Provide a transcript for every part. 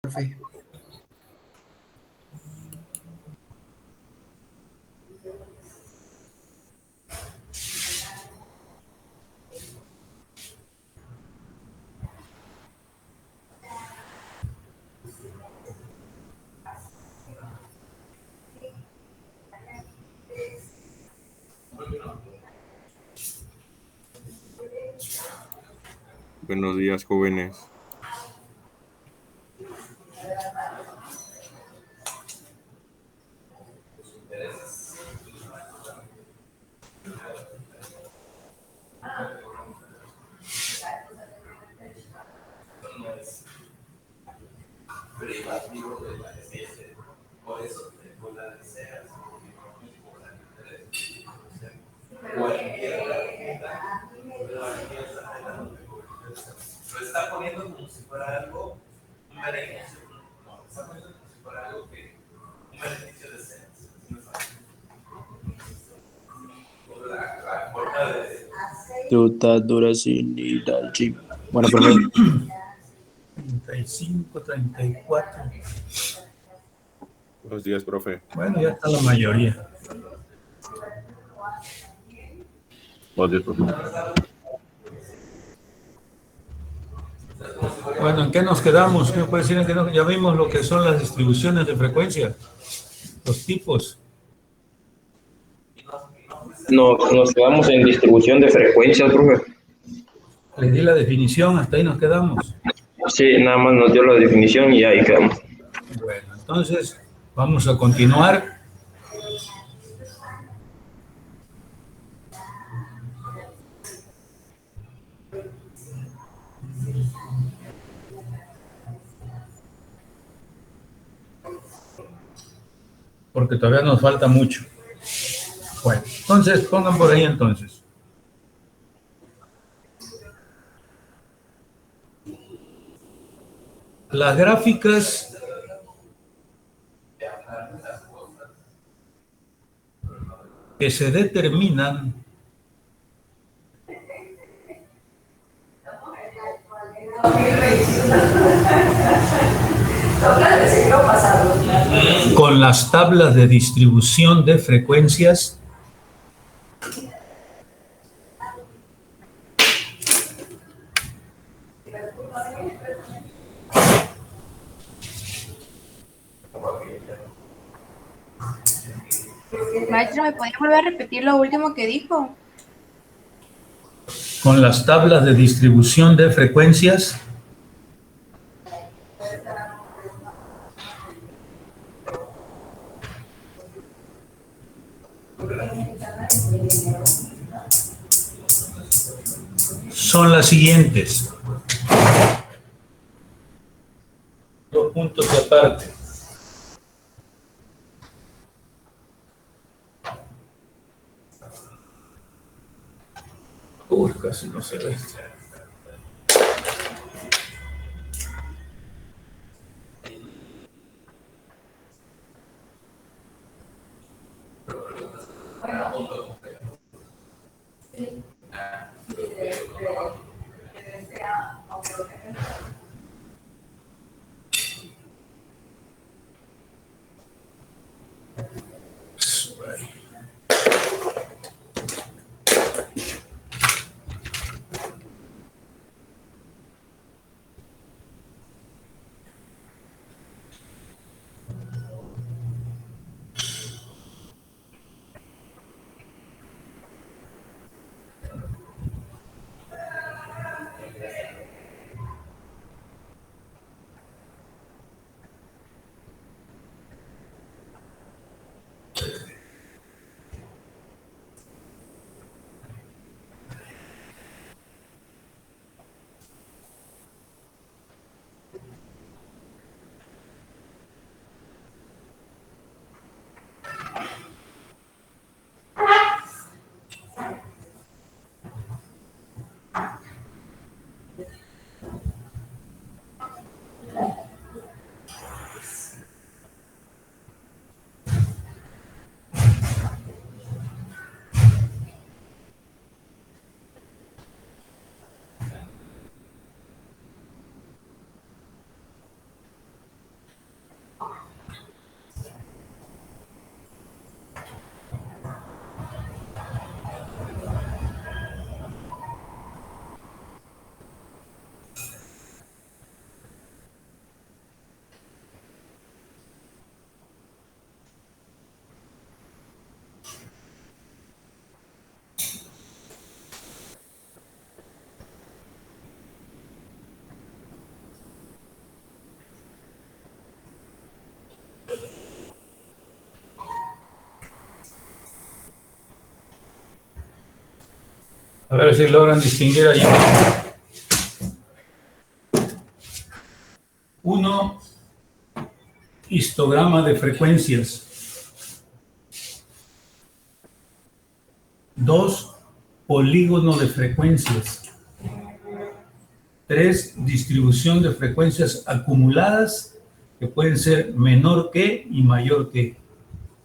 Profe. Buenos días, jóvenes. Lo está poniendo como si fuera algo, un beneficio. No, lo está poniendo como si fuera algo que, un beneficio de ser. La forma de. Bueno, profe. 35, 34. Buenos días, profe. Bueno, ya está la mayoría. Buenos días, profe. Bueno, ¿en qué nos quedamos? ¿Qué me puede decir? Ya vimos lo que son las distribuciones de frecuencia, los tipos. Nos quedamos en distribución de frecuencias, profe. Les di la definición, hasta ahí nos quedamos. Sí, nada más nos dio la definición y ahí quedamos. Bueno, entonces vamos a continuar. Porque todavía nos falta mucho. Bueno, entonces pongan por ahí entonces. Las gráficas que se determinan con las tablas de distribución de frecuencias Maestro, ¿me podría volver a repetir lo último que dijo? con las tablas de distribución de frecuencias son las siguientes. Dos puntos aparte. Uy, casi no se ve. A ver si logran distinguir allí. Uno, histograma de frecuencias. Dos, polígono de frecuencias. Tres, distribución de frecuencias acumuladas que pueden ser menor que y mayor que.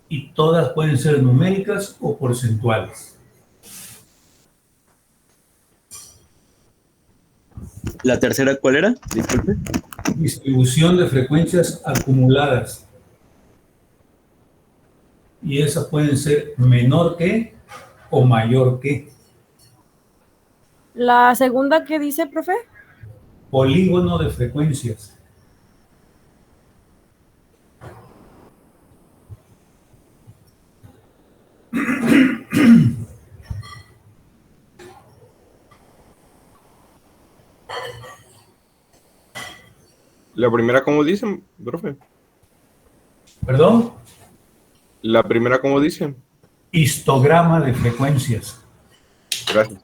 Y todas pueden ser numéricas o porcentuales. ¿La tercera cuál era? Disculpe. Distribución de frecuencias acumuladas. Y esas pueden ser menor que o mayor que. La segunda que dice, profe. Polígono de frecuencias. La primera, ¿cómo dicen, profe? ¿Perdón? La primera, ¿cómo dicen? Histograma de frecuencias. Gracias.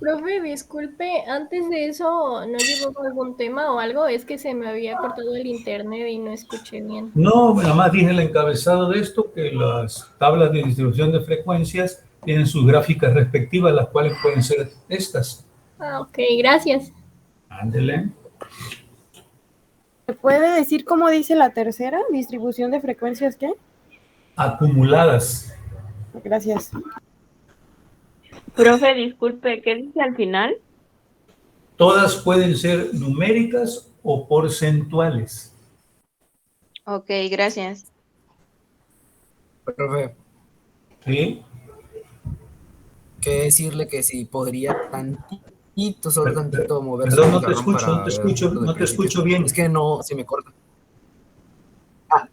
Profe, disculpe, antes de eso, ¿no llegó algún tema o algo? Es que se me había cortado el internet y no escuché bien. No, nada más dije el encabezado de esto, que las tablas de distribución de frecuencias tienen sus gráficas respectivas, las cuales pueden ser estas. Ah, ok, gracias. Ándele. ¿Me puede decir cómo dice la tercera? ¿Distribución de frecuencias qué? Acumuladas. Gracias. Profe, disculpe, ¿qué dice al final? Todas pueden ser numéricas o porcentuales. Ok, gracias. Profe, ¿Sí? ¿qué decirle que si podría tantito, solo tantito moverse Perdón, el no te pizarrón escucho, para no te ver escucho, lo del no te principio? escucho bien. Es que no, se me corta. Ah,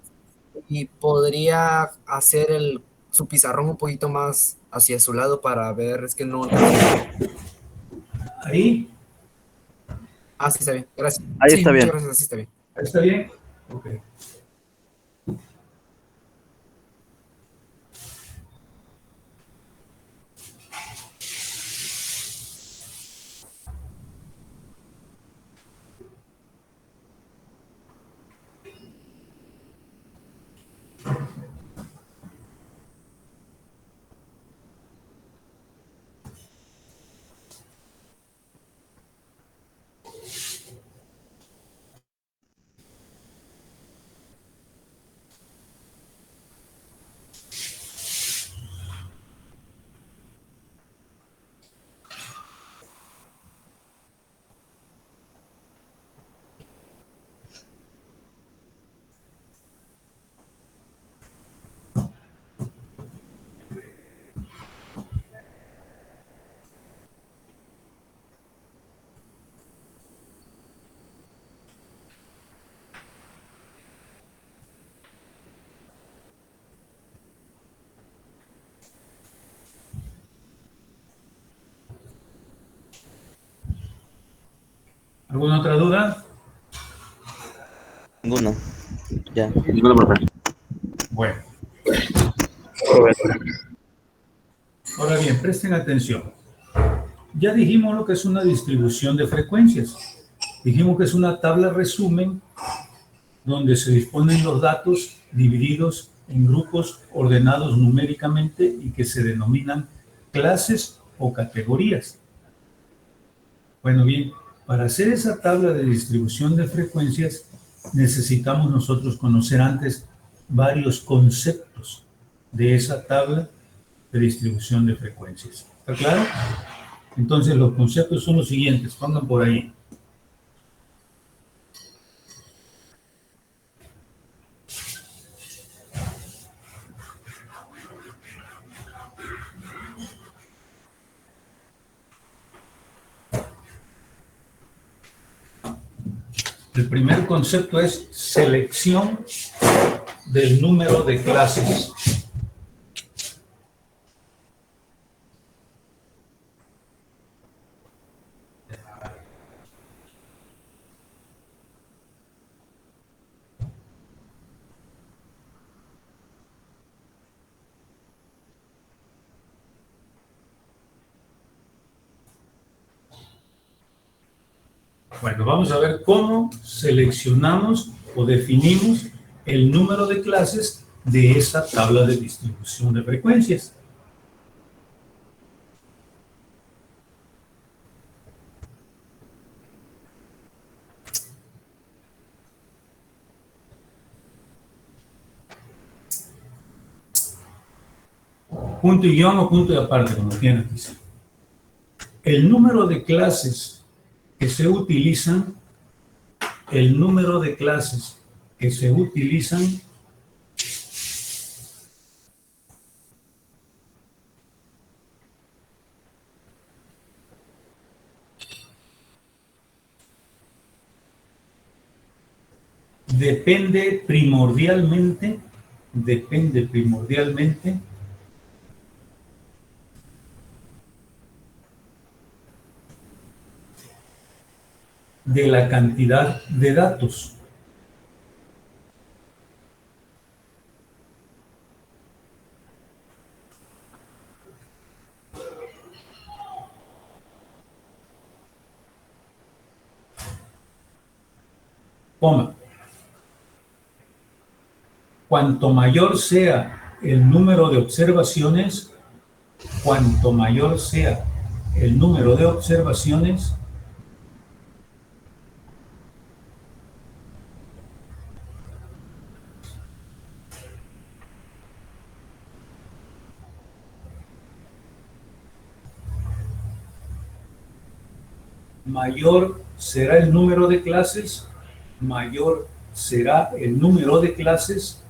y podría hacer su pizarrón un poquito más hacia su lado para ver, es que no. Ahí, Ah, sí, está bien, gracias. Ahí Sí, está muchas bien. gracias, así está bien. ¿está bien? Ok. ¿Alguna otra duda? Ninguno. Ya. Ninguno, profe. Bueno. Ahora bien, presten atención. Ya dijimos lo que es una distribución de frecuencias. Dijimos que es una tabla resumen donde se disponen los datos divididos en grupos ordenados numéricamente y que se denominan clases o categorías. Bueno, bien, para hacer esa tabla de distribución de frecuencias necesitamos nosotros conocer antes varios conceptos de esa tabla de distribución de frecuencias. ¿Está claro? Entonces los conceptos son los siguientes, pongan por ahí. El primer concepto es selección del número de clases. Bueno, vamos a ver cómo seleccionamos o definimos el número de clases de esa tabla de distribución de frecuencias. Punto y guión o punto y aparte, como quieran decir. El número de clases que se utilizan, el número de clases que se utilizan depende primordialmente de la cantidad de datos. Coma. Cuanto mayor sea el número de observaciones, cuanto mayor sea el número de observaciones, mayor será el número de clases, mayor será el número de clases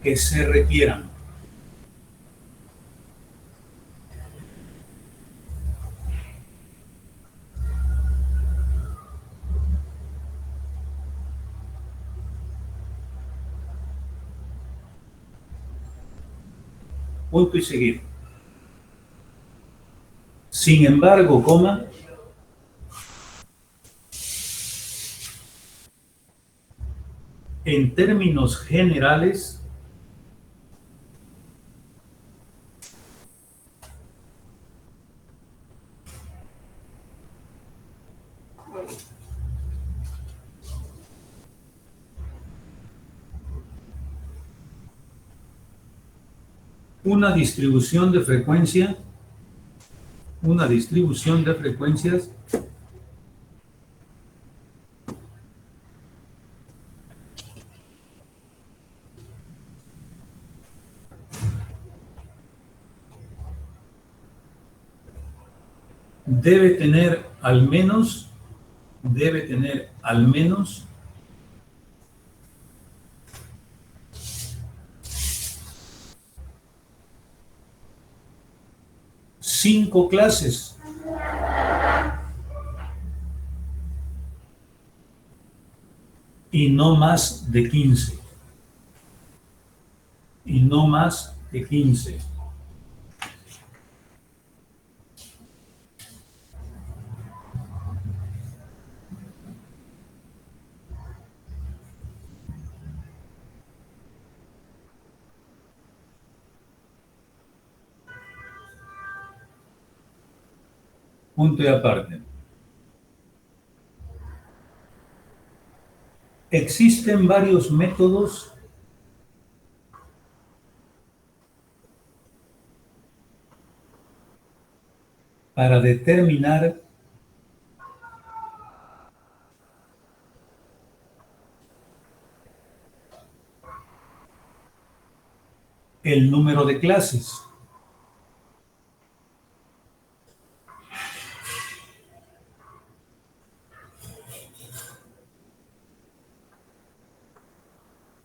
que se requieran. Punto y seguido. Sin embargo, coma, en términos generales, una distribución de frecuencias debe tener al menos 5 clases. Y no más de 15. Y no más de 15. Punto y aparte. Existen varios métodos para determinar el número de clases.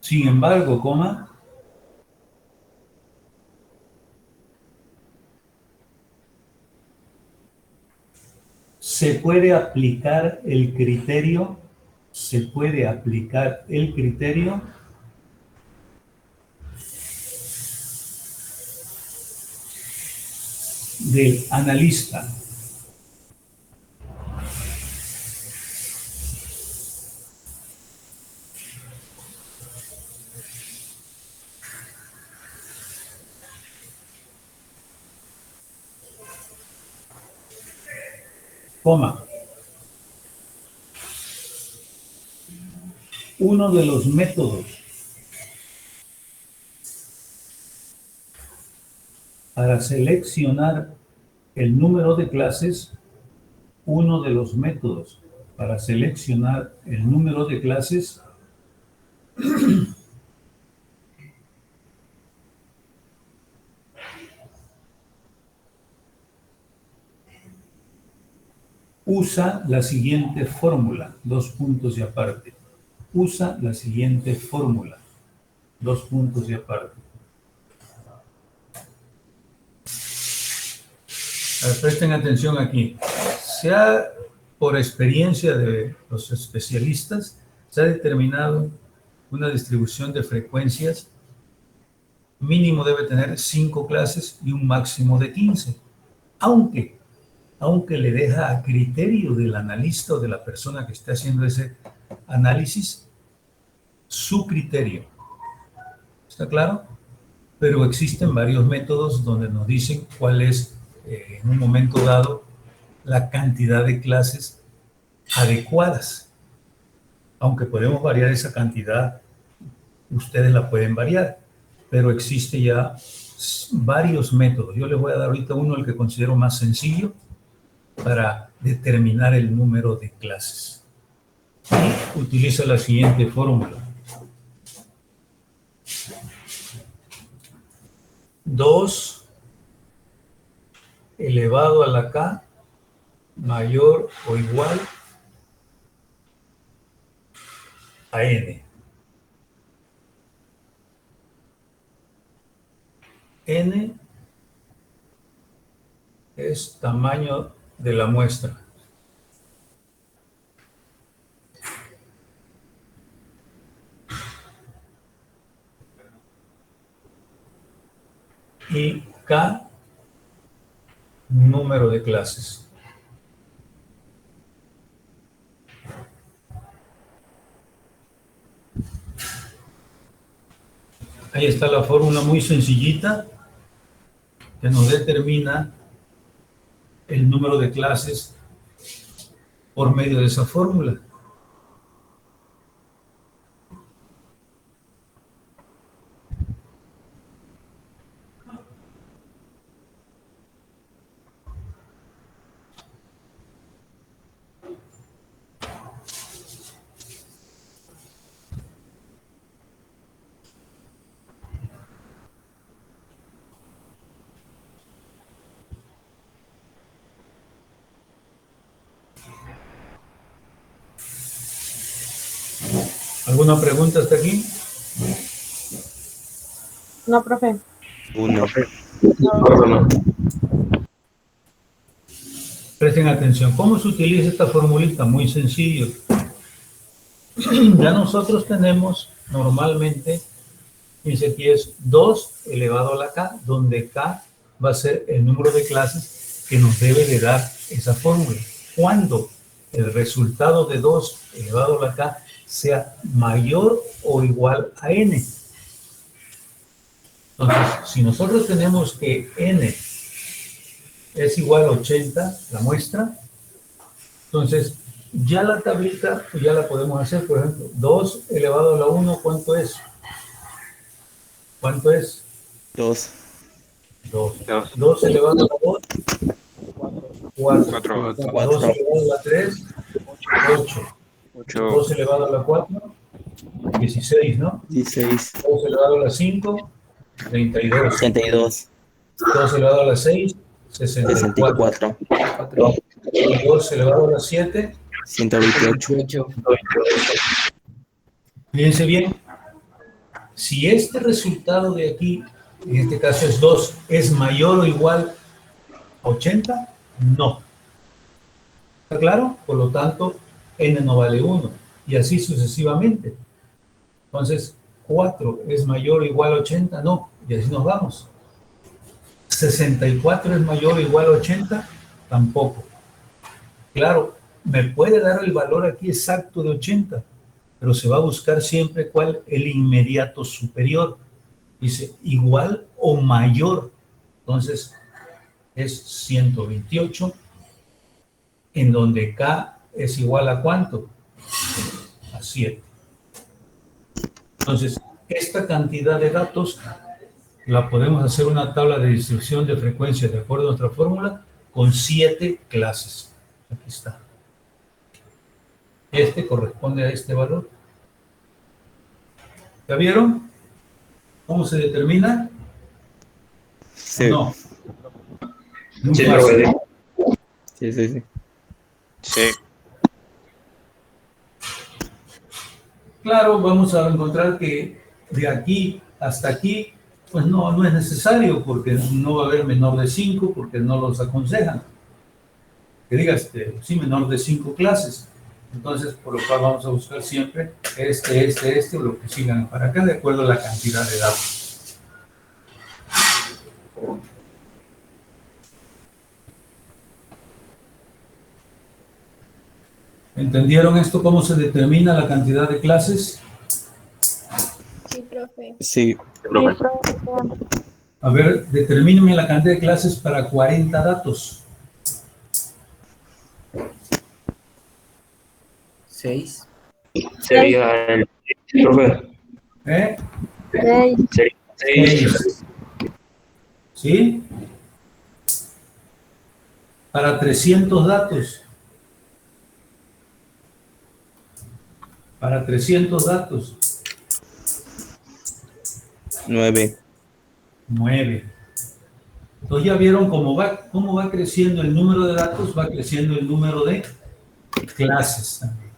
Sin embargo, coma, se puede aplicar el criterio del analista. coma. Uno de los métodos para seleccionar el número de clases, uno de los métodos para seleccionar el número de clases usa la siguiente fórmula, 2 puntos y aparte. Usa la siguiente fórmula, 2 puntos y aparte. A ver, presten atención aquí. Por experiencia de los especialistas, se ha determinado una distribución de frecuencias. Mínimo debe tener 5 clases y un máximo de 15. Aunque le deja a criterio del analista o de la persona que esté haciendo ese análisis su criterio. ¿Está claro? Pero existen varios métodos donde nos dicen cuál es, en un momento dado, la cantidad de clases adecuadas. Aunque podemos variar esa cantidad, ustedes la pueden variar, pero existe ya varios métodos. Yo les voy a dar ahorita uno, el que considero más sencillo, para determinar el número de clases. Y utiliza la siguiente fórmula. 2 elevado a la k mayor o igual a n. N es tamaño de la muestra. Y K, número de clases. Ahí está la fórmula muy sencillita que nos determina el número de clases por medio de esa fórmula. ¿Alguna pregunta hasta aquí? No, profe. 1. Presten atención. ¿Cómo se utiliza esta formulita? Muy sencillo. Ya nosotros tenemos normalmente, fíjense aquí es 2 elevado a la k, donde k va a ser el número de clases que nos debe de dar esa fórmula. Cuando el resultado de 2 elevado a la k sea mayor o igual a n. Entonces, si nosotros tenemos que n es igual a 80, la muestra, entonces ya la tablita ya la podemos hacer. Por ejemplo, 2 elevado a la 1, ¿cuánto es? ¿Cuánto es? 2. 2. 2 elevado a la 2, 4. 2 elevado a la 3, 8. 2 elevado a la 4, 16, ¿no? 16. 2 elevado a la 5, 32. 32. 2 elevado a la 6, 64. 64. 2 elevado a la 7, 128. Fíjense bien, si este resultado de aquí, en este caso es 2, es mayor o igual a 80, no. ¿Está claro? Por lo tanto, n no vale 1, y así sucesivamente. Entonces, 4 es mayor o igual a 80, no, y así nos vamos. 64 es mayor o igual a 80, tampoco. Claro, me puede dar el valor aquí exacto de 80, pero se va a buscar siempre cuál el inmediato superior. Dice igual o mayor, entonces es 128. en donde K es igual a ¿cuánto? A 7. Entonces, esta cantidad de datos la podemos hacer una tabla de distribución de frecuencias de acuerdo a nuestra fórmula con 7 clases. Aquí está. Este corresponde a este valor. ¿Ya vieron? ¿Cómo se determina? Sí. No. Muy Sí, fácil. profe. Sí, sí, sí. Sí. Claro, vamos a encontrar que de aquí hasta aquí, pues no es necesario, porque no va a haber menor de 5, porque no los aconsejan. Que digas, sí, menor de 5 clases. Entonces, por lo cual vamos a buscar siempre este, o lo que sigan para acá, de acuerdo a la cantidad de datos. ¿Entendieron esto? ¿Cómo se determina la cantidad de clases? Sí, profe. Sí. Profe. A ver, determíneme la cantidad de clases para 40 datos. 6. Sería el... Profe, ¿Eh? sería 6. ¿Sí? Para 300 datos. Para 300 datos. 9. 9. Entonces ya vieron cómo va creciendo el número de datos, va creciendo el número de clases también.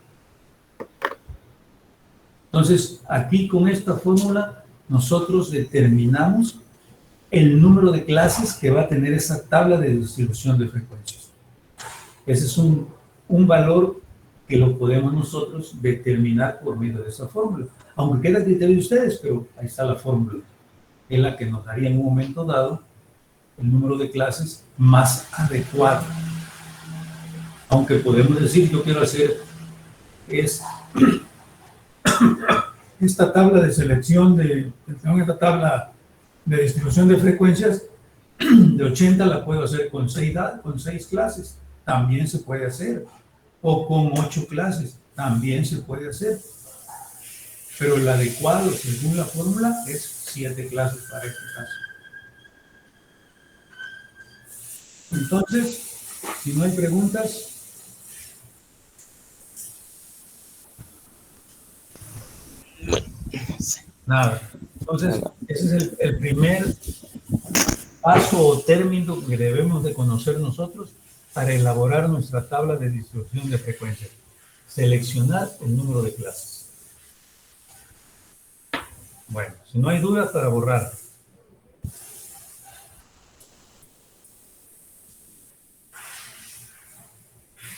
Entonces, aquí con esta fórmula, nosotros determinamos el número de clases que va a tener esa tabla de distribución de frecuencias. Ese es un valor que lo podemos nosotros determinar por medio de esa fórmula. Aunque queda a criterio de ustedes, pero ahí está la fórmula. Es la que nos daría en un momento dado el número de clases más adecuado. Aunque podemos decir, yo quiero hacer esta tabla de selección esta tabla de distribución de frecuencias de 80 la puedo hacer con 6 clases, también se puede hacer, o con 8 clases, también se puede hacer, pero el adecuado según la fórmula es 7 clases para este caso. Entonces, si no hay preguntas, nada. Entonces, ese es el primer paso o término que debemos de conocer nosotros para elaborar nuestra tabla de distribución de frecuencias. Seleccionar el número de clases. Bueno, si no hay dudas, para borrar.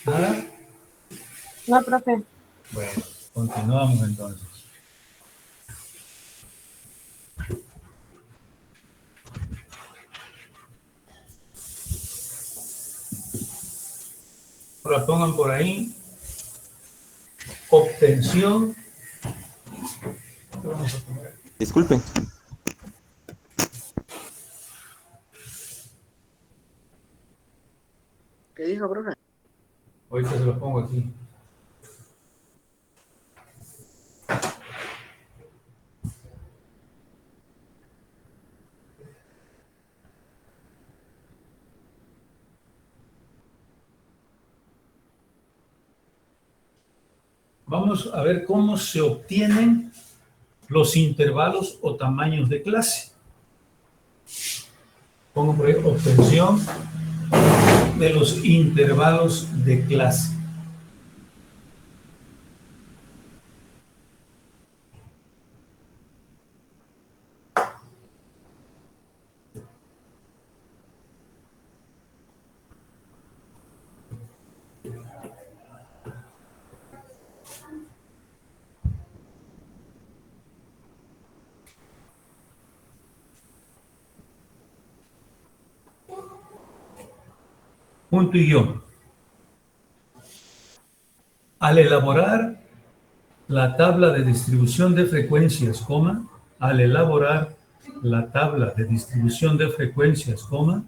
¿Nada? No, profe. Bueno, continuamos entonces. Ahora pongan por ahí obtención. ¿Qué vamos a poner? Disculpen. ¿Qué dijo, profe? Ahorita se lo pongo aquí. Vamos a ver cómo se obtienen los intervalos o tamaños de clase. Pongo por ahí obtención de los intervalos de clase. Punto y guión. Al elaborar la tabla de distribución de frecuencias, coma, al elaborar la tabla de distribución de frecuencias, coma,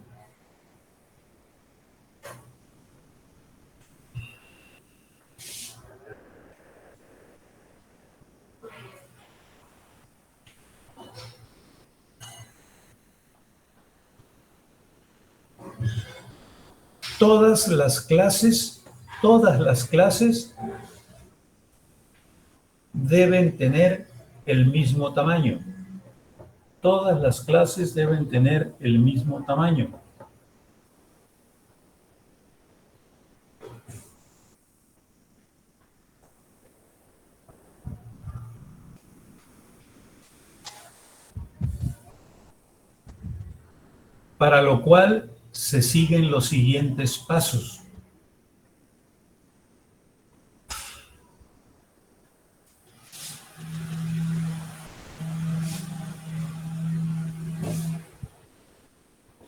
todas las clases deben tener el mismo tamaño. Todas las clases deben tener el mismo tamaño. Para lo cual se siguen los siguientes pasos.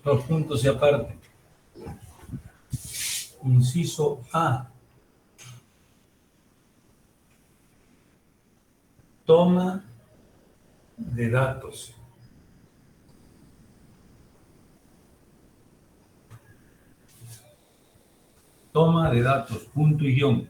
Dos puntos y aparte. Inciso A. Toma de datos. Toma de datos, punto y guión.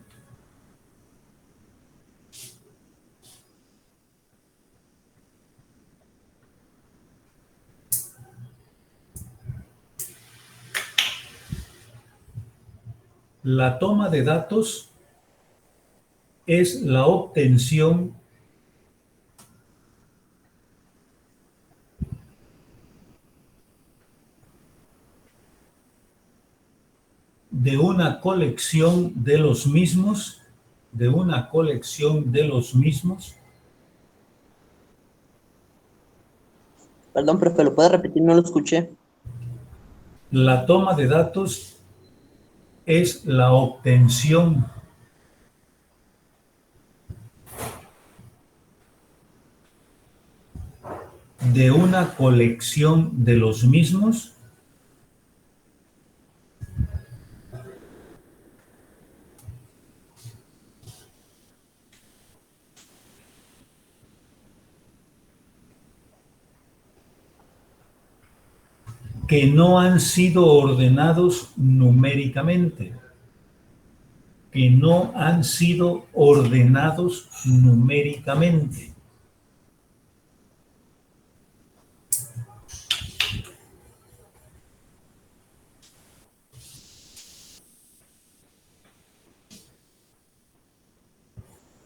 La toma de datos es la obtención de una colección de los mismos, Perdón, profe, ¿lo puede repetir? No lo escuché. La toma de datos es la obtención de una colección de los mismos que no han sido ordenados numéricamente. Que no han sido ordenados numéricamente.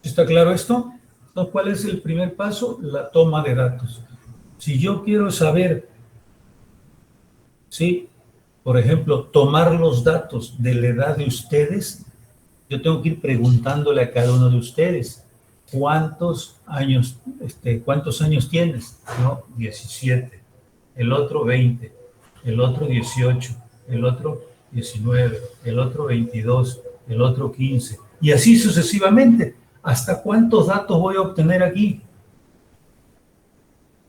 ¿Está claro esto? Entonces, ¿cuál es el primer paso? La toma de datos. Si yo quiero saber, ¿sí? Por ejemplo, tomar los datos de la edad de ustedes, yo tengo que ir preguntándole a cada uno de ustedes, ¿cuántos años tienes? No, 17. El otro 20. El otro 18. El otro 19. El otro 22. El otro 15. Y así sucesivamente. ¿Hasta cuántos datos voy a obtener aquí?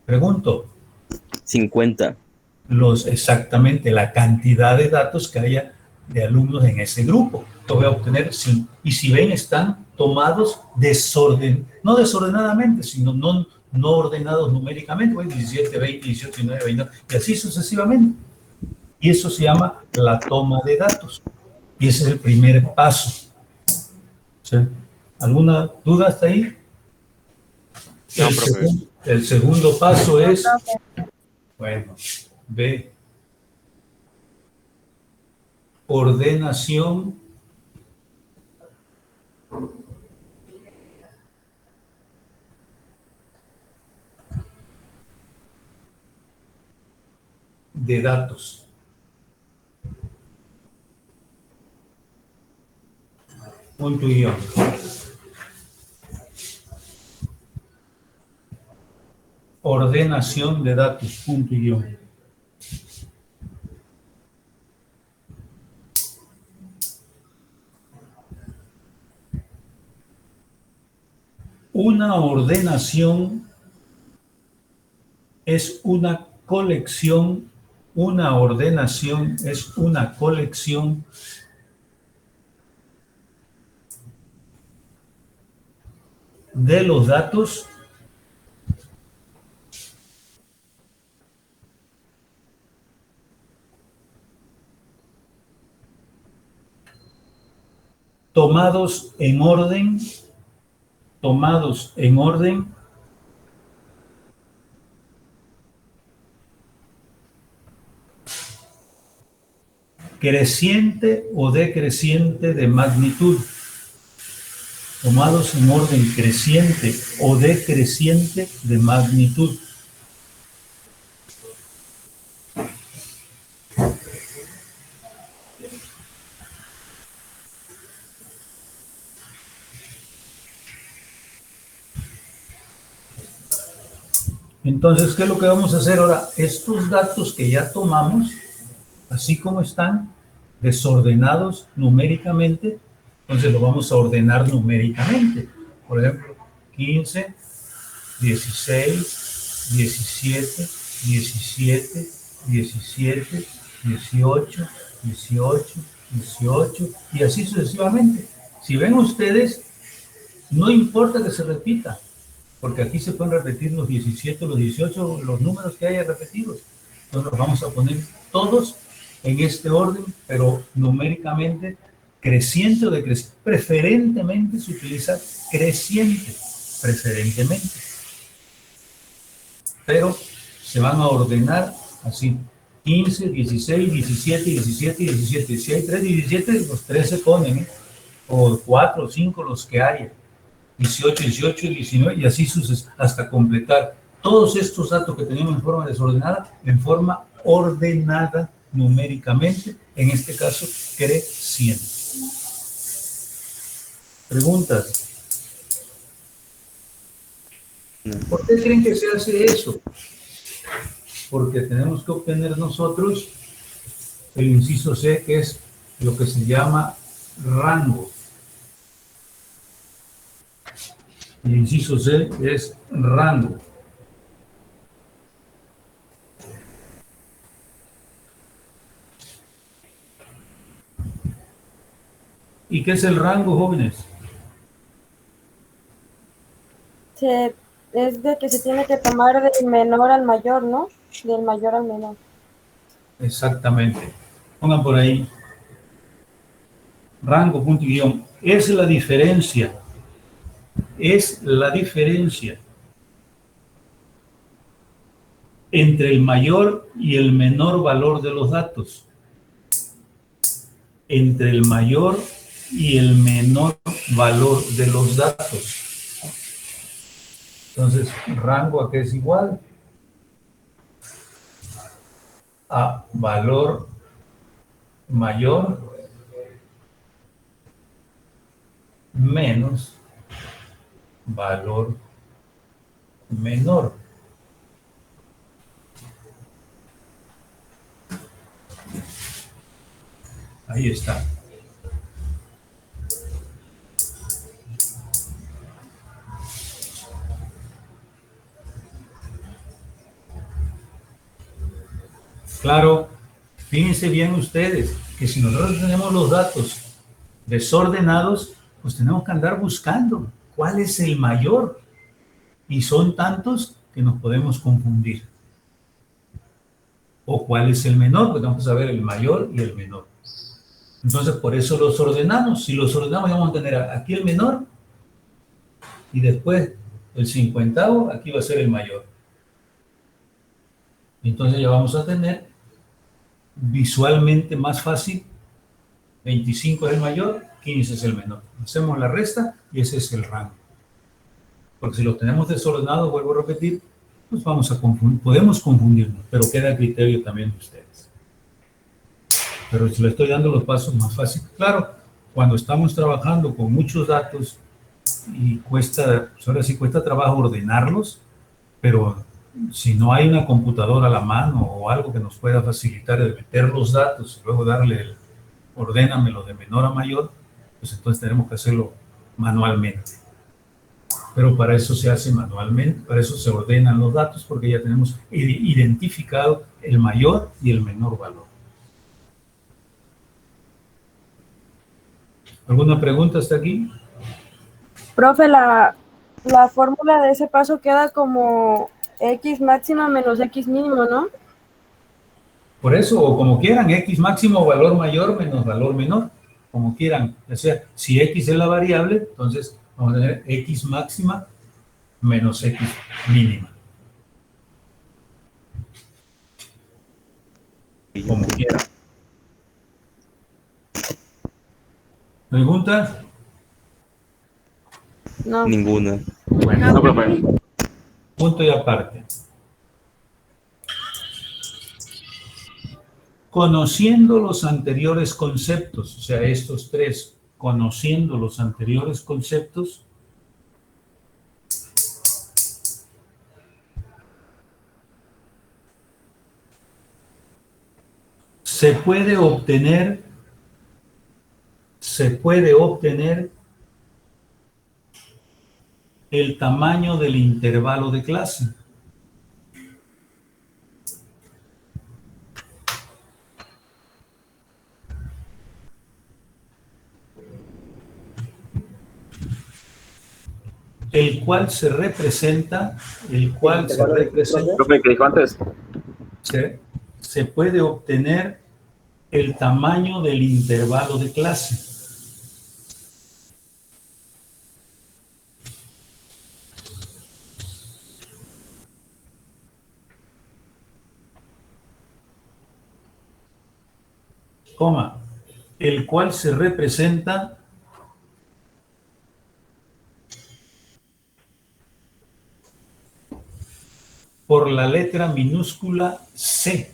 Pregunto. 50. Exactamente la cantidad de datos que haya de alumnos en ese grupo. Lo voy a obtener, y si ven, están tomados no desordenadamente, sino no ordenados numéricamente, 17, 20, 18, 19, 20, y así sucesivamente. Y eso se llama la toma de datos. Y ese es el primer paso. ¿Sí? ¿Alguna duda hasta ahí? No, profe. El segundo paso es, bueno, B, ordenación de datos. Punto y guión. Ordenación de datos, punto y guión. Una ordenación es una colección, de los datos tomados en orden creciente o decreciente de magnitud, tomados en orden creciente o decreciente de magnitud. Entonces, ¿qué es lo que vamos a hacer ahora? Estos datos que ya tomamos, así como están, desordenados numéricamente, entonces lo vamos a ordenar numéricamente. Por ejemplo, 15, 16, 17, 17, 17, 18, 18, 18, y así sucesivamente. Si ven ustedes, no importa que se repita, porque aquí se pueden repetir los 17, los 18, los números que haya repetidos. Entonces los vamos a poner todos en este orden, pero numéricamente creciente o decreciente. Preferentemente se utiliza creciente, preferentemente. Pero se van a ordenar así: 15, 16, 17, 17, 17. Si hay 3 17, los 3 se ponen, ¿eh? O 4 o 5, los que haya. 18, 18, 19, y así hasta completar todos estos datos que tenemos en forma desordenada, en forma ordenada numéricamente, en este caso creciente. Preguntas. ¿Por qué creen que se hace eso? Porque tenemos que obtener nosotros el inciso C, que es lo que se llama rango. El inciso C es rango. ¿Y qué es el rango, jóvenes? Es de que se tiene que tomar del menor al mayor, ¿no? Del mayor al menor. Exactamente. Pongan por ahí. Rango, punto y guión. Es la diferencia. Es la diferencia entre el mayor y el menor valor de los datos. Entre el mayor y el menor valor de los datos. Entonces, rango ¿a qué es igual? A valor mayor menos valor menor. Ahí está. Claro, fíjense bien ustedes que si nosotros tenemos los datos desordenados, pues tenemos que andar buscando cuál es el mayor. Y son tantos que nos podemos confundir. O cuál es el menor, porque tenemos que saber el mayor y el menor. Entonces, por eso los ordenamos. Si los ordenamos, vamos a tener aquí el menor y después el 50avo, aquí va a ser el mayor. Entonces ya vamos a tener visualmente más fácil. 25 es el mayor, 15 es el menor. Hacemos la resta y ese es el rango. Porque si lo tenemos desordenado, vuelvo a repetir, pues vamos a confundir, podemos confundirnos, pero queda a criterio también de ustedes. Pero si le estoy dando los pasos más fáciles, claro, cuando estamos trabajando con muchos datos y cuesta, pues ahora sí cuesta trabajo ordenarlos, pero si no hay una computadora a la mano o algo que nos pueda facilitar el meter los datos y luego darle el ordénamelo de menor a mayor, pues entonces tenemos que hacerlo manualmente. Pero para eso se hace manualmente, para eso se ordenan los datos, porque ya tenemos identificado el mayor y el menor valor. ¿Alguna pregunta hasta aquí? Profe, la fórmula de ese paso queda como X máxima menos X mínimo, ¿no? Por eso, o como quieran, X máximo valor mayor menos valor menor, como quieran. O sea, si X es la variable, entonces vamos a tener X máxima menos X mínima. Como quieran. ¿Preguntas? No. Ninguna. Bueno, No, profe. punto y aparte. Conociendo los anteriores conceptos, o sea, estos tres, conociendo los anteriores conceptos, se puede obtener el tamaño del intervalo de clase. El cual se representa, Profe, ¿qué dijo antes? se puede obtener el tamaño del intervalo de clase. Coma, el cual se representa por la letra minúscula C,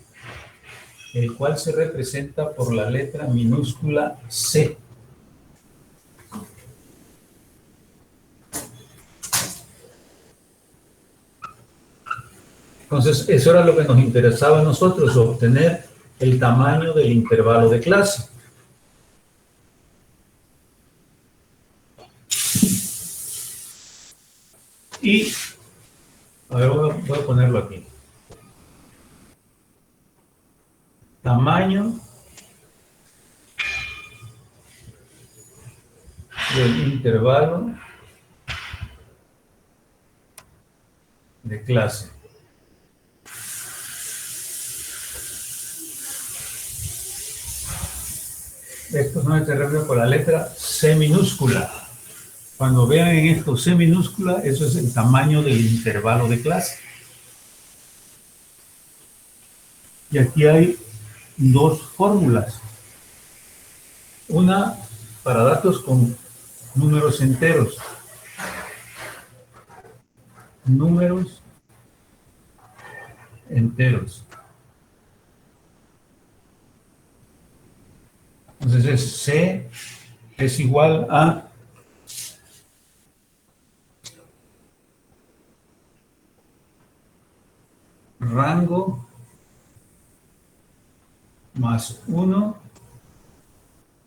el cual se representa por la letra minúscula C. Entonces, eso era lo que nos interesaba a nosotros, obtener el tamaño del intervalo de clase. Y, a ver, voy a ponerlo aquí. Tamaño del intervalo de clase. Esto no se refiere por la letra C minúscula. Cuando vean en esto C minúscula, eso es el tamaño del intervalo de clase. Y aquí hay dos fórmulas. Una para datos con números enteros. Números enteros. Entonces C es igual a rango más 1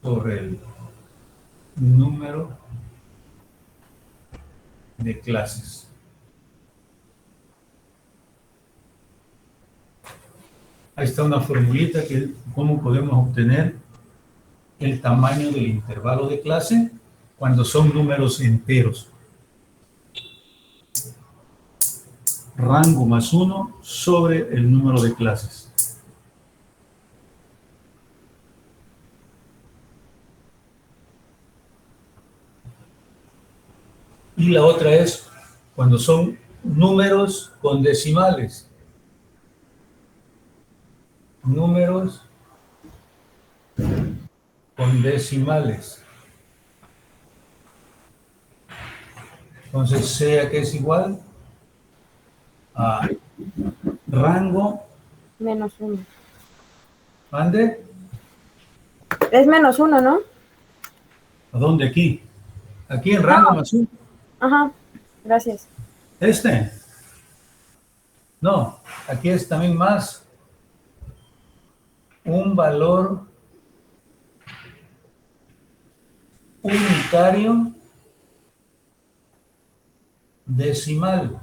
sobre el número de clases. Ahí está una formulita que cómo podemos obtener el tamaño del intervalo de clase cuando son números enteros. Rango más 1 sobre el número de clases. Y la otra es cuando son números con decimales. Números con decimales. Entonces, sea que es igual a rango Menos 1. ¿Ande? Es menos 1, ¿no? ¿A dónde aquí? Aquí en rango más 1. Ajá, gracias. ¿Este? No, aquí es también más un valor unitario decimal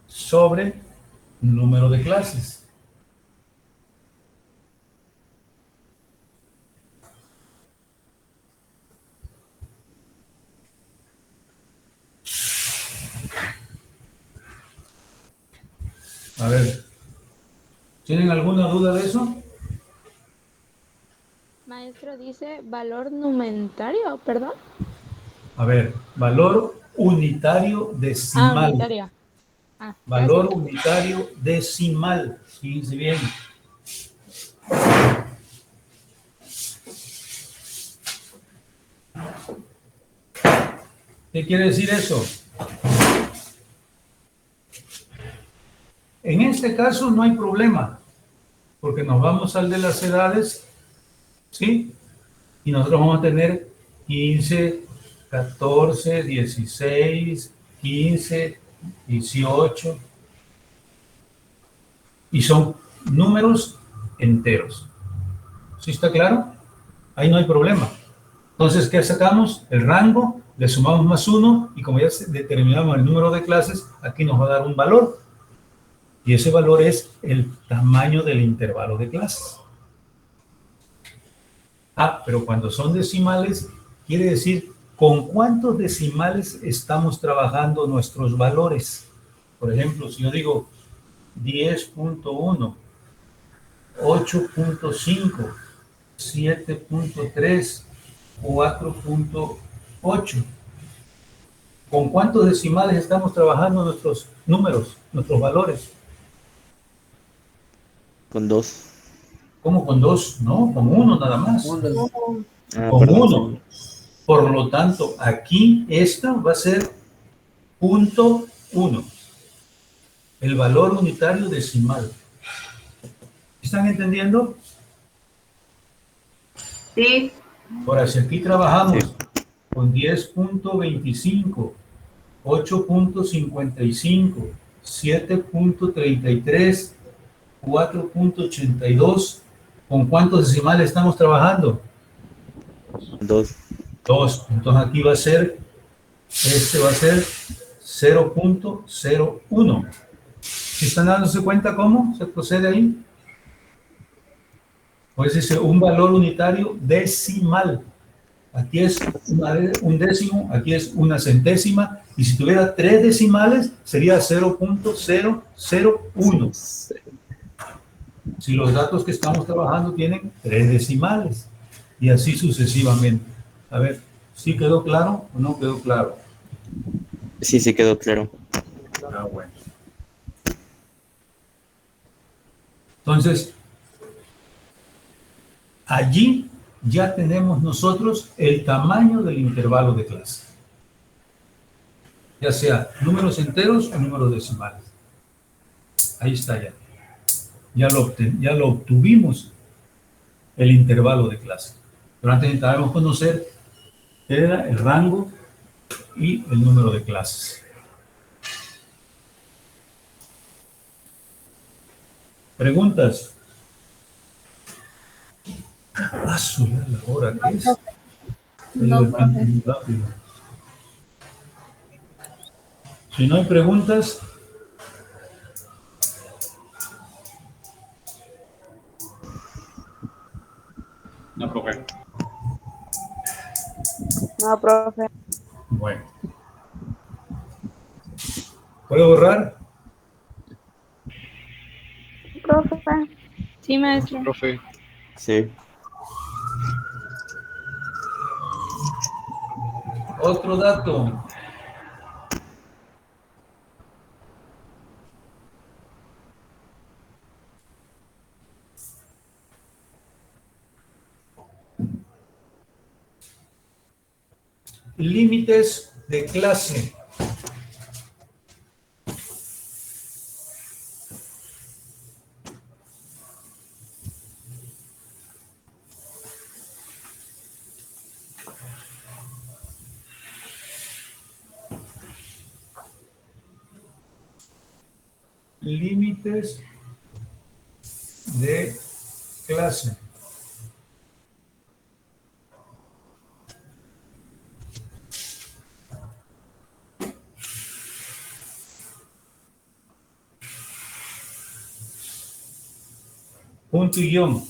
sobre número de clases. A ver, ¿tienen alguna duda de eso? Maestro, dice valor numerario, perdón. A ver, valor unitario decimal. Unitario. Valor unitario decimal. Fíjense bien. ¿Qué quiere decir eso? En este caso no hay problema, porque nos vamos al de las edades, ¿sí? Y nosotros vamos a tener 15, 14, 16, 15, 18, y son números enteros. ¿Sí está claro? Ahí no hay problema. Entonces, ¿qué sacamos? El rango, le sumamos más 1, y como ya determinamos el número de clases, aquí nos va a dar un valor. Y ese valor es el tamaño del intervalo de clases. Ah, pero cuando son decimales, quiere decir con cuántos decimales estamos trabajando nuestros valores. Por ejemplo, si yo digo 10.1, 8.5, 7.3, 4.8. ¿Con cuántos decimales estamos trabajando nuestros números, nuestros valores? Con 2. ¿Cómo con 2? No, con 1 nada más. Ah, Con perdón. 1. Por lo tanto, aquí esta va a ser 0.1. El valor unitario decimal. ¿Están entendiendo? Sí. Ahora, si aquí trabajamos con 10.25, 8.55, 7.33, 4.82, ¿con cuántos decimales estamos trabajando? 2. 2. Entonces aquí va a ser, este va a ser 0.01. ¿Sí están dándose cuenta cómo se procede ahí? Pues dice un valor unitario decimal. Aquí es un décimo, aquí es una centésima, y si tuviera 3 decimales sería 0.001. Si los datos que estamos trabajando tienen 3 decimales, y así sucesivamente. A ver, ¿sí quedó claro o no quedó claro? Sí, sí quedó claro. Ah, bueno. Entonces, allí ya tenemos nosotros el tamaño del intervalo de clase, ya sea números enteros o números decimales. Ahí está ya. Ya lo obtuvimos, el intervalo de clase. Pero antes necesitábamos conocer qué era el rango y el número de clases. ¿Preguntas? Ah, subir la hora, ¿qué es? No, profe. Muy rápido. Si no hay preguntas, No, profe. No, profe. bueno. ¿Puedo borrar? Profe. Sí, maestro. Profe, Sí. Otro dato. Límites de clase. Límites de clase. Punto y guión.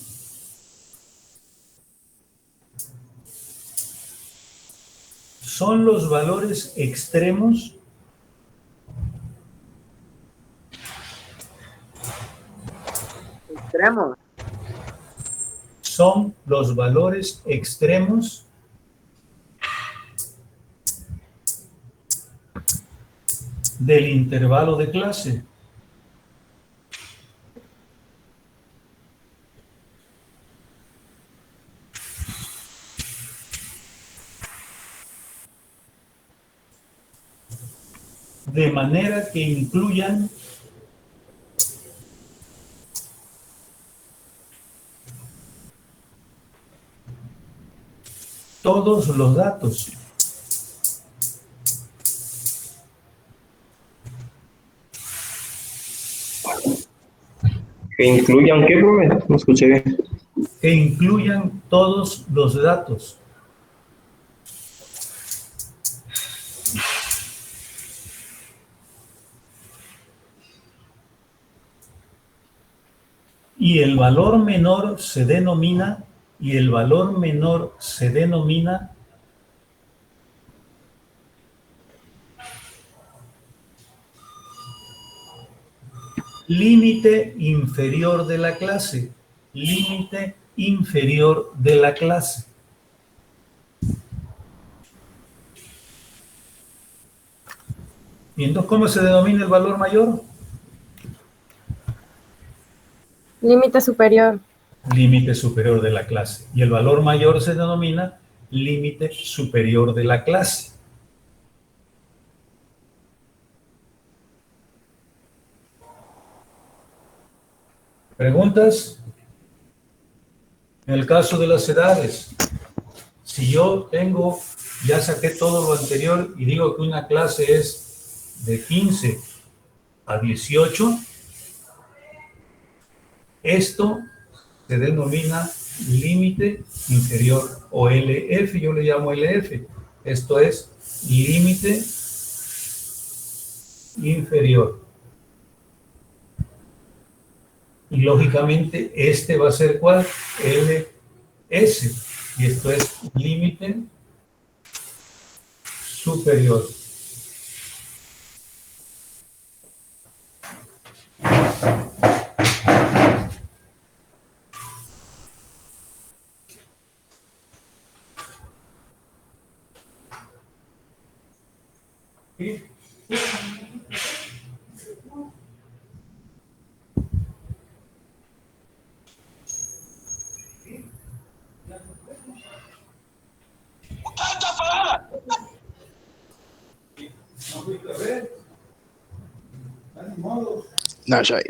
Son los valores extremos Extremos. son los valores extremos del intervalo de clase. de manera que incluyan todos los datos. Que incluyan, ¿qué, profe? No escuché bien. Que incluyan todos los datos. Y el valor menor se denomina, límite inferior de la clase. Límite inferior de la clase. ¿Y entonces cómo se denomina el valor mayor? Límite superior. Límite superior de la clase. Y el valor mayor se denomina límite superior de la clase. ¿Preguntas? En el caso de las edades, si yo ya saqué todo lo anterior y digo que una clase es de 15 a 18, esto se denomina límite inferior o LF, yo le llamo LF. Esto es límite inferior. Y lógicamente este va a ser ¿cuál? LS. Y esto es límite superior. No, ya.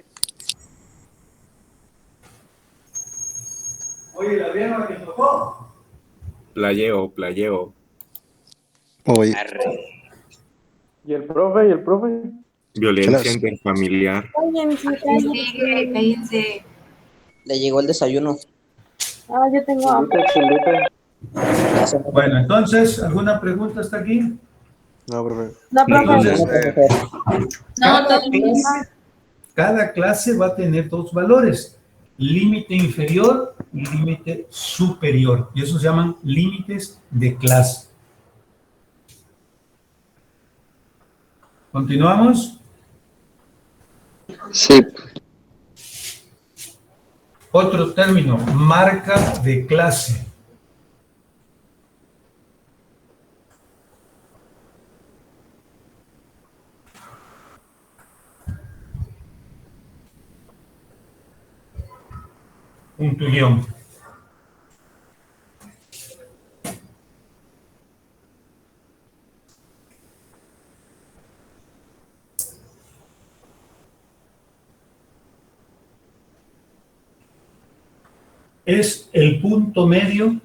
Oye, la vieja que tocó. Playeo. Uy. ¿Y el profe? Violencia interfamiliar. Cállense. Le llegó el desayuno. Ah, yo tengo hambre. Bueno, entonces, ¿alguna pregunta hasta aquí? No, profe. No, profe. Entonces, cada clase va a tener dos valores, límite inferior y límite superior, y esos se llaman límites de clase. ¿Continuamos? Sí. Otro término, marca de clase. Punto y guión. Es el punto medio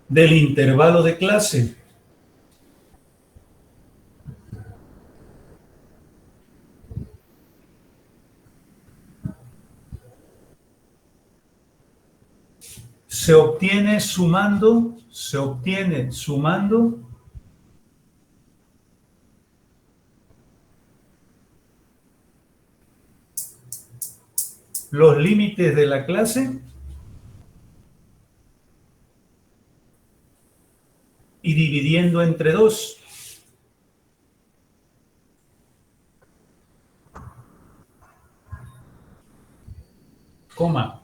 del intervalo de clase. Se obtiene sumando los límites de la clase y dividiendo entre 2. Coma.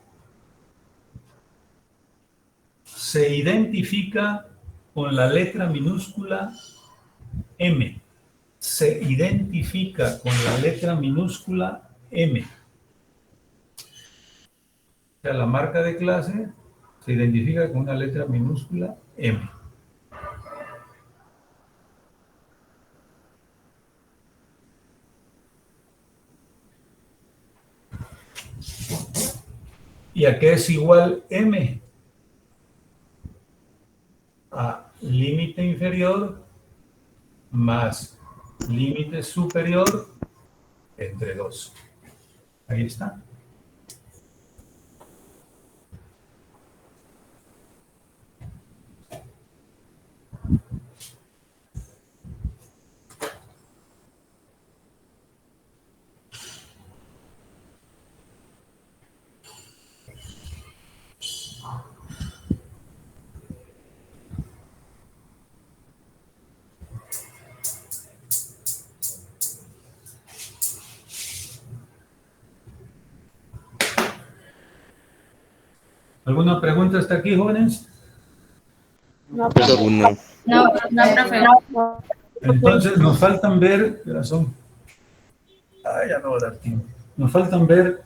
Se identifica con la letra minúscula M. Se identifica con la letra minúscula M. O sea, la marca de clase se identifica con una letra minúscula M. ¿Y a qué es igual M? A límite inferior más límite superior entre 2. Ahí está. ¿Alguna pregunta hasta aquí, jóvenes? No, Uno. profe. Entonces nos faltan ver, ¿qué horas son? Ya no va a dar tiempo. Nos faltan ver,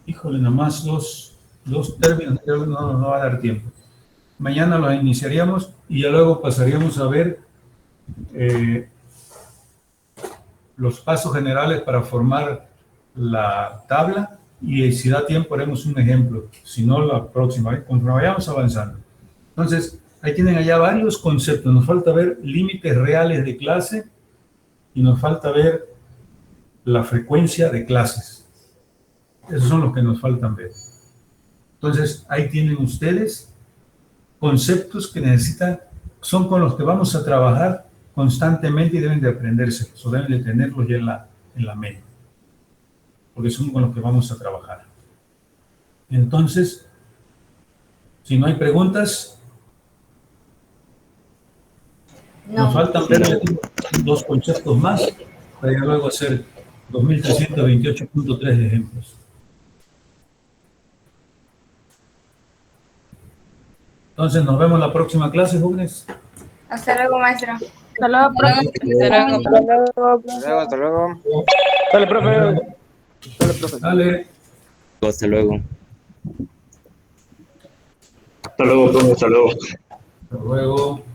híjole, nomás dos términos, creo que no va a dar tiempo. Mañana los iniciaríamos y ya luego pasaríamos a ver los pasos generales para formar la tabla, y si da tiempo haremos un ejemplo, si no la próxima, conforme vayamos avanzando. Entonces, ahí tienen allá varios conceptos. Nos falta ver límites reales de clase y nos falta ver la frecuencia de clases. Esos son los que nos faltan ver. Entonces, ahí tienen ustedes conceptos que necesitan, son con los que vamos a trabajar constantemente y deben de aprendérselos, o deben de tenerlos ya en la mente, porque son con los que vamos a trabajar. Entonces, si no hay preguntas, nos faltan ver dos conceptos más para ya luego hacer 2328.3 ejemplos. Entonces, nos vemos la próxima clase, jóvenes. Hasta luego, maestro. Hasta luego, profe. Hasta luego. Dale, profe. Dale, profe. Dale. Hasta luego. Hasta luego, profe, hasta luego. Hasta luego.